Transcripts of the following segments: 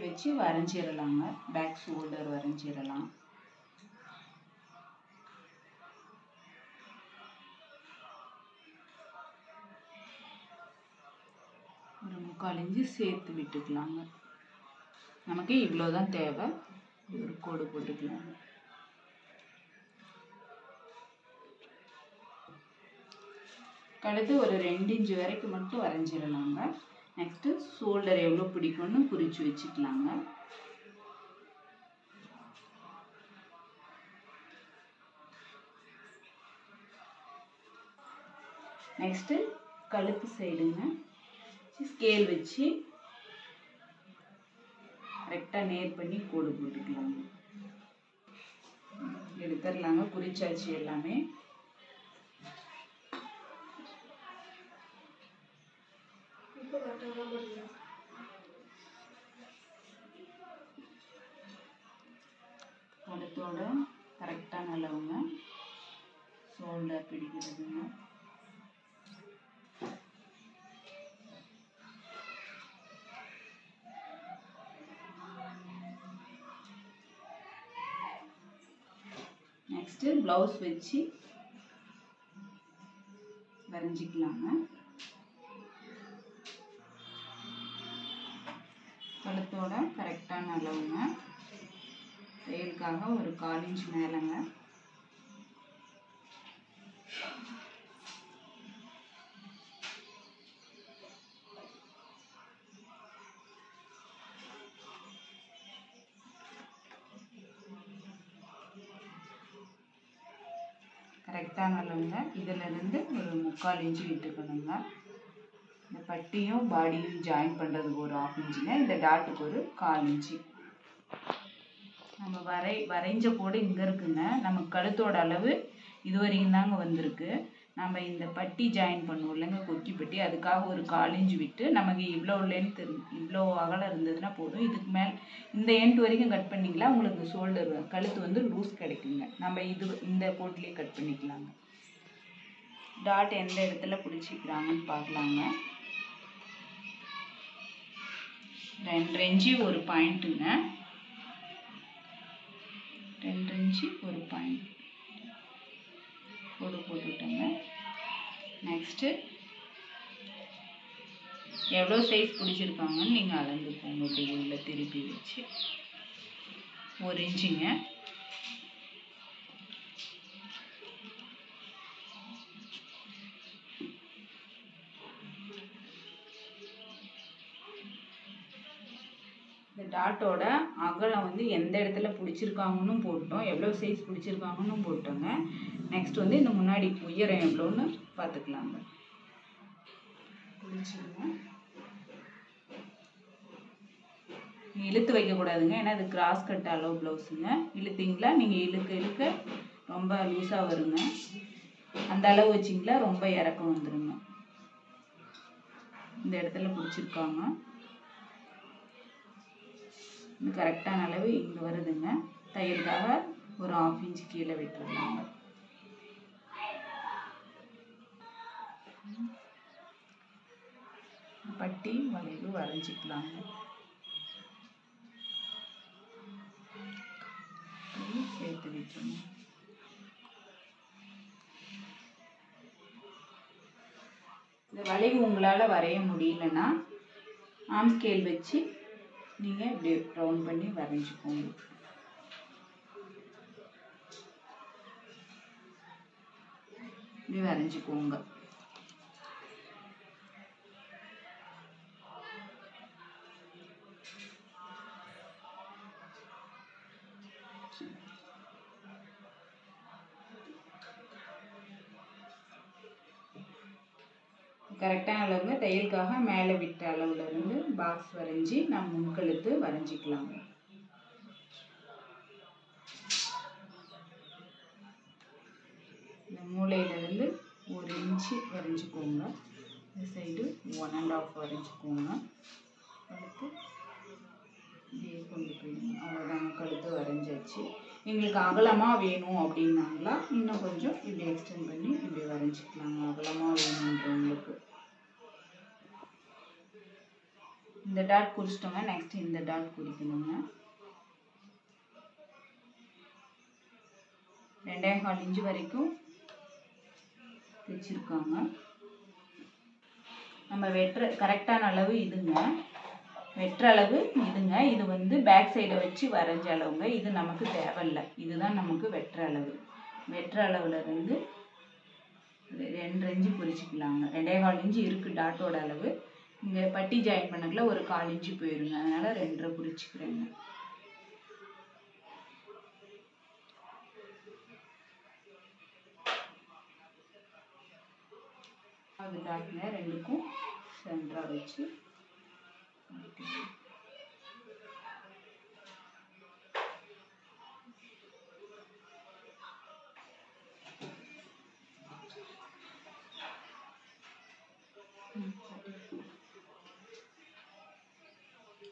வச்சு வரைஞ்சிடலாங்க. Back shoulder வரைஞ்சிடலாம். ஒரு 3/4 inch சேர்த்து விட்டுக்கலாங்க. நமக்கு இவ்வளோதான் தேவை. ஒரு கோடு போட்டுக்கலாங்க. கழுத்து ஒரு 2 இன்ச்சு வரைக்கும் மட்டும் வரைஞ்சிடலாங்க. நெக்ஸ்ட்டு ஷோல்டர் எவ்வளோ பிடிக்கும்னு குறித்து வச்சுக்கலாங்க. நெக்ஸ்ட்டு கழுத்து சைடுங்க ஸ்கேல் வச்சு கரெக்டாக நேர் பண்ணி கோடு போட்டுக்கலாங்க. எடுத்துடலாங்க. குறிச்சாச்சு எல்லாமே. கழுத்தோட கரெக்டான அளவுங்க. ஷோல்டர் பிடிக்கிறதுங்க. நெக்ஸ்ட்டு ப்ளவுஸ் வச்சு வரைஞ்சிக்கலாங்க. கழுத்தோட கரெக்டான அளவுங்க. தையலுக்காக ஒரு 1/4 இன்ச் மேலேங்க. கரெக்டான அளவுங்க. இதிலிருந்து ஒரு 3/4 இன்ச்சு விட்டுக்கணுங்க. இந்த பட்டியும் பாடியும் ஜாயின் பண்ணுறதுக்கு ஒரு 1/2 இன்ச்சுங்க. இந்த டாட்டுக்கு ஒரு 1/4 இன்ச்சு. நம்ம வரைஞ்ச கோடு இங்கே இருக்குங்க. நம்ம கழுத்தோட அளவு இது வரைக்கும் தாங்க வந்திருக்கு. நம்ம இந்த பட்டி ஜாயின் பண்ணுவோம் இல்லைங்க, கொக்கி பட்டி, அதுக்காக ஒரு 1/4 இன்ச்சு விட்டு நமக்கு இவ்வளோ லென்த் இவ்வளோ அகலம் இருந்ததுன்னா போதும். இதுக்கு மேலே இந்த எண்ட் வரைக்கும் கட் பண்ணிங்களா உங்களுக்கு ஷோல்டர் கழுத்து வந்து லூஸ் கிடைக்குங்க. நம்ம இந்த கோட்லேயே கட் பண்ணிக்கலாங்க. டாட் எந்த இடத்துல பிடிச்சிக்கிறாங்கன்னு பார்க்கலாங்க. 2 இன்ச்சு ஒரு பாயிண்ட்டுங்க. 2 இன்ச்சு ஒரு பாயிண்ட் கோடு போட்டுட்டோங்க. நெக்ஸ்ட்டு எவ்வளோ சைஸ் பிடிச்சிருக்காங்கன்னு நீங்கள் அளந்துக்கோங்க. இப்படி உள்ள திருப்பி வச்சு 1 இன்ச்சுங்க. இந்த டாட்டோட அகலம் வந்து எந்த இடத்துல பிடிச்சிருக்காங்கன்னு போட்டோம், எவ்வளோ சைஸ் பிடிச்சிருக்காங்கன்னு போட்டோங்க. நெக்ஸ்ட் வந்து இந்த முன்னாடி உயரம் எவ்வளோன்னு பார்த்துக்கலாங்க. பிடிச்சிருங்க. இழுத்து வைக்கக்கூடாதுங்க, ஏன்னா இது கிராஸ் கட் அளவு ப்ளவுஸுங்க. இழுத்தீங்களா நீங்கள் இழுக்க ரொம்ப லூஸாக வருங்க. அந்த அளவு வச்சிங்களா ரொம்ப இறக்கம் வந்துடுங்க. இந்த இடத்துல பிடிச்சிருக்காங்க. இது கரெக்டான அளவு இங்கே வருதுங்க. தையலுக்காக ஒரு 1/2 இன்ச்சு கீழே விட்டுருந்தாங்க. பட்டி வளைவு வரைஞ்சிக்கலாங்க. சேர்த்து விட்டுருங்க. இந்த வளைவு உங்களால் வரைய முடியலன்னா ஆம் ஸ்கேல் வச்சு நீங்கள் இப்படி ரவுண்ட் பண்ணி வரைஞ்சிக்கோங்க. இப்படி வரைஞ்சிக்கோங்க. கரெக்டான அளவுங்க. தையலுக்காக மேலே விட்ட அளவுல இருந்து பாக்ஸ் வரைஞ்சி நம்ம முன்கழுத்து வரைஞ்சிக்கலாங்க. இந்த மூலையிலிருந்து 1 இன்ச்சு வரைஞ்சிக்கோங்க. இந்த சைடு 1.5 வரைஞ்சிக்கோங்க. அடுத்து இப்படியே கொண்டு போயிடுங்க. அவ்வளோதாங்க, கழுத்து வரைஞ்சாச்சு. எங்களுக்கு அகலமாக வேணும் அப்படின்னாங்களா இன்னும் கொஞ்சம் இப்படி எக்ஸ்டெண்ட் பண்ணி இப்படி வரைஞ்சிக்கலாங்க. அகலமாக வேணும்னா இந்த டாட் குறிச்சிட்டோங்க. நெக்ஸ்ட் இந்த டாட் குறிக்கணுங்க. 2.25 இன்ச் வரைக்கும் தைச்சிருக்காங்க. நம்ம வெட்டுற கரெக்டான அளவு இதுங்க. வெட்டுற அளவு இதுங்க. இது வந்து பேக் சைடை வச்சு வரைஞ்ச அளவுங்க. இது நமக்கு தேவையில்லை. இதுதான் நமக்கு வெட்டுற அளவு. வெட்டுற அளவுல இருந்து 2 இன்ச்சு குறிச்சிக்கலாங்க. 2.25 இன்ச்சு இருக்குது டாட்டோட அளவு. இங்கே பட்டி ஜாயின் பண்ணக்குள்ள ஒரு 1/4 இன்ச்சு போயிருங்க. அதனால் 2.5 குறிச்சிக்கிறேங்க. அது டாட்ல ரெண்டுக்கும் சென்டராக வச்சு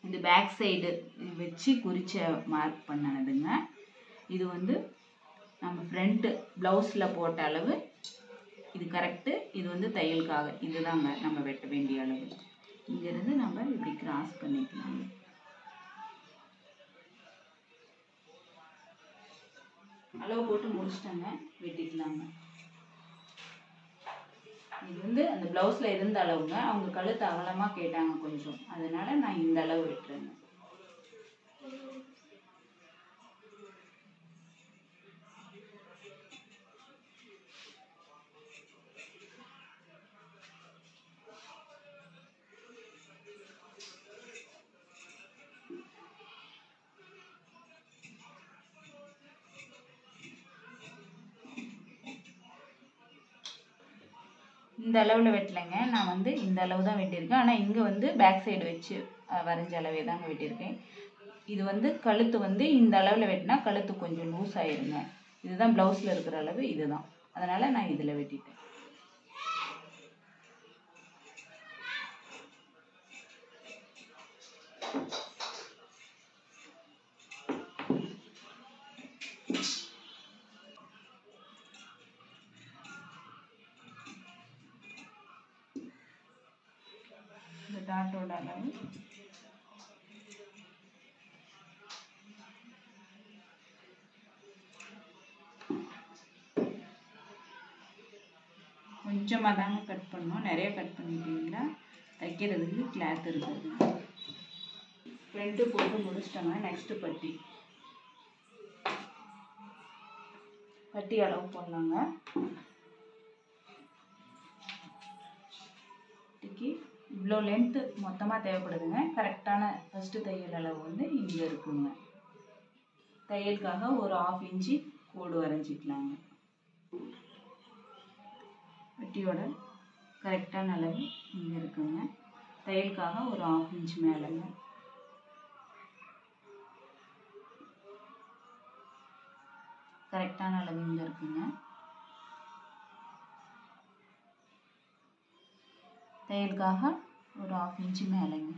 இது பேக் சைடு வச்சு குறிச்ச மார்க் பண்ணதுங்க. இது வந்து நம்ம ஃப்ரண்ட்டு ப்ளவுஸில் போட்ட அளவு. இது கரெக்டு. இது வந்து தையலுக்காக. இதுதாங்க நம்ம வெட்ட வேண்டிய அளவு. இங்கேருந்து நம்ம இப்படி கிராஸ் பண்ணிக்கலாம். அளவு போட்டு முடிச்சிட்டோங்க. வெட்டிக்கலாங்க. இது வந்து அந்த ப்ளவுஸில் இருந்த அளவுங்க. அவங்க கழுத்து அகலமாக கேட்டாங்க கொஞ்சம். அதனால நான் இந்த அளவு வெட்டுறேங்க. இந்த அளவில் வெட்டலைங்க. நான் வந்து இந்த அளவு தான் வெட்டியிருக்கேன். ஆனால் இங்கே வந்து பேக் சைடு வச்சு வரைஞ்ச அளவே தாங்க வெட்டியிருக்கேன். இது வந்து கழுத்து வந்து இந்த அளவில் வெட்டினா கழுத்து கொஞ்சம் லூஸ் ஆயிருங்க. இதுதான் ப்ளவுஸில் இருக்கிற அளவு. இதுதான். அதனால் நான் இதில் வெட்டிட்டேன். இந்த டாட்டோட அளவு கொஞ்சமாக தாங்க கட் பண்ணணும். நிறைய கட் பண்ணிட்டீங்கன்னா தைக்கிறதுக்கு கிளாத் இருக்குது. ஃப்ரண்ட்டு போட்டு முடிச்சிட்டோங்க. நெக்ஸ்ட்டு பட்டி. பட்டி அளவு போடலாங்க. பட்டிக்கு இவ்வளோ லென்த்து மொத்தமாக தேவைப்படுதுங்க. கரெக்டான ஃபஸ்ட்டு தையல் அளவு வந்து இங்கே இருக்குங்க. தையலுக்காக ஒரு 1/2 இன்ச்சு கோடு வரைஞ்சிக்கலாங்க. பட்டியோட கரெக்டான அளவு இங்கே இருக்குங்க. தையலுக்காக ஒரு 1/2 இன்ச் மேலேங்க. கரெக்டான அளவு இங்கே இருக்குங்க. தையலுக்காக ஒரு 1/2 இன்ச்சு மேலேங்க.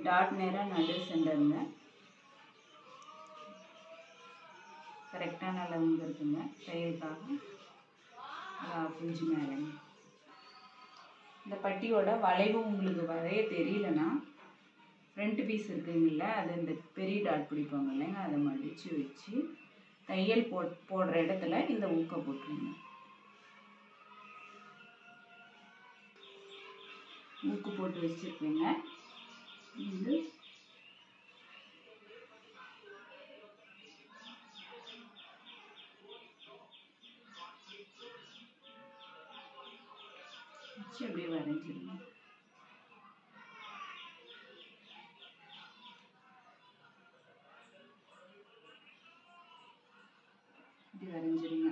டாட் நேராக நடு சென்டருங்க. கரெக்டான அளவு இங்கே இருக்குங்க. தையலுக்காக ஒரு 1/2 இன்ச்சு மேலேங்க. இந்த பட்டியோட வளைவு உங்களுக்கு வரைய தெரியலன்னா ஃப்ரண்ட் பீஸ் இருக்குங்கல்ல, அது இந்த பெரிய டாட் பிடிப்பாங்க இல்லைங்க, அதை மடித்து வச்சு தையல் போடுற இடத்துல இந்த ஊக்கை போட்டுருங்க. ஊக்கு போட்டு வச்சுருக்கேங்க. இது வச்சு அப்படியே வரைஞ்சிருங்க. இப்படி வரைஞ்சிருங்க.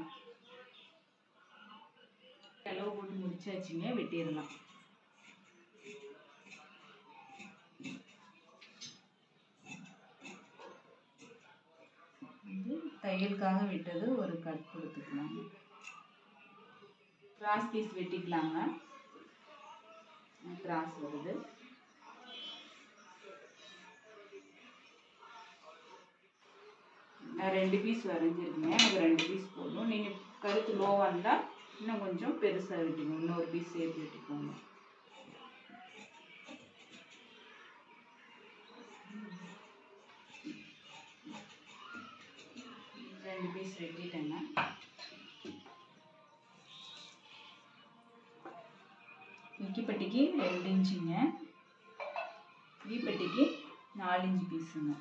அளவு போட்டு முடிச்சாச்சுங்க. வெட்டிடலாம். தையலுக்காக விட்டது ஒரு கட் கொடுத்துக்கலாம். Cross piece வெட்டிக்கலாங்க. கிராஸ் வருது. நான் 2 பீஸ் வரைஞ்சிருக்கேன். எனக்கு 2 பீஸ் போதும். நீங்கள் கழுத்து லோவாக இருந்தால் இன்னும் கொஞ்சம் பெருசாக வெட்டிக்கோங்க. இன்னொரு பீஸ் சேர்த்து வெட்டிக்கோங்க. 2 பீஸ் வெட்டிட்டேங்க. இக்கிப்பட்டிக்கு 2 இன்ச்சுங்க, ஈப்பட்டிக்கு 4 இன்ச்சு பீஸுங்க.